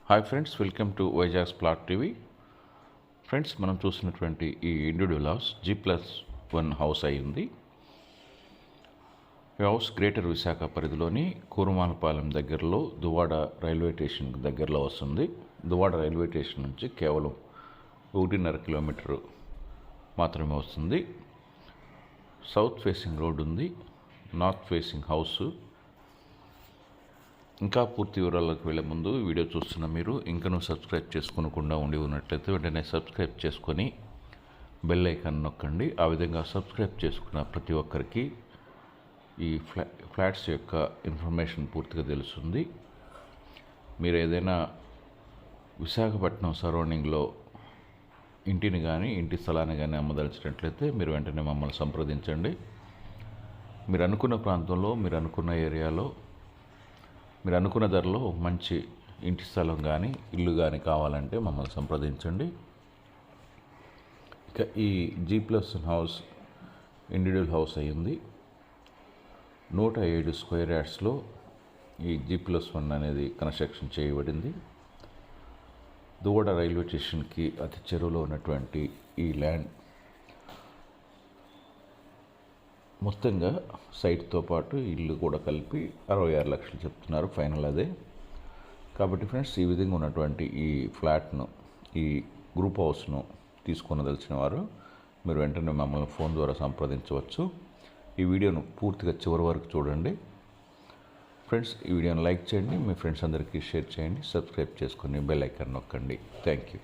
Hi friends, welcome to Vizag plot TV. Friends, మనం చూసినటువంటి ఈ ఇండివిజువల్ హౌస్ G+1 హౌస్ అయ్యింది. ఈ హౌస్ గ్రేటర్ విశాఖ పరిధిలోని కూరమాలపాలెం దగ్గరలో దువ్వాడ రైల్వే స్టేషన్ దగ్గరలో వస్తుంది. దువ్వాడ రైల్వే స్టేషన్ నుంచి కేవలం 1.5 కిలోమీటర్ మాత్రమే వస్తుంది. సౌత్ ఫేసింగ్ రోడ్ ఉంది, నార్త్ ఫేసింగ్ హౌస్. ఇంకా పూర్తి వివరాలకు వెళ్ళే ముందు వీడియో చూస్తున్న మీరు ఇంకనూ సబ్స్క్రైబ్ చేసుకోకుండా ఉండి ఉన్నట్లయితే వెంటనే సబ్స్క్రైబ్ చేసుకొని బెల్ ఐకాన్ నొక్కండి. ఆ విధంగా సబ్స్క్రైబ్ చేసుకున్న ప్రతి ఒక్కరికి ఈ ఫ్లాట్స్ యొక్క ఇన్ఫర్మేషన్ పూర్తిగా తెలుస్తుంది. మీరు ఏదైనా విశాఖపట్నం సరౌండింగ్లో ఇంటిని కానీ ఇంటి స్థలాన్ని కానీ అమ్మదలిచినట్లయితే మీరు వెంటనే మమ్మల్ని సంప్రదించండి. మీరు అనుకున్న ప్రాంతంలో, మీరు అనుకున్న ఏరియాలో, మీరు అనుకున్న ధరలో మంచి ఇంటి స్థలం కానీ ఇల్లు కానీ కావాలంటే మమ్మల్ని సంప్రదించండి. ఇక ఈ G+1 హౌస్ ఇండివిజువల్ హౌస్ అయ్యింది. 107 స్క్వేర్ యార్డ్స్లో ఈ G+1 అనేది కన్స్ట్రక్షన్ చేయబడింది. దువ్వాడ రైల్వే స్టేషన్కి అతి చెరువులో ఉన్నటువంటి ఈ ల్యాండ్ మొత్తంగా సైట్తో పాటు ఇల్లు కూడా కలిపి 66 లక్షలు చెప్తున్నారు, ఫైనల్ అదే. కాబట్టి ఫ్రెండ్స్, ఈ విధంగా ఉన్నటువంటి ఈ ఫ్లాట్ను, ఈ గ్రూప్ హౌస్ను తీసుకొనదలిచిన వారు మీరు వెంటనే మమ్మల్ని ఫోన్ ద్వారా సంప్రదించవచ్చు. ఈ వీడియోను పూర్తిగా చివరి వరకు చూడండి. ఫ్రెండ్స్, ఈ వీడియోను లైక్ చేయండి, మీ ఫ్రెండ్స్ అందరికీ షేర్ చేయండి, సబ్స్క్రైబ్ చేసుకొని బెల్ ఐకాన్ నొక్కండి. Thank you.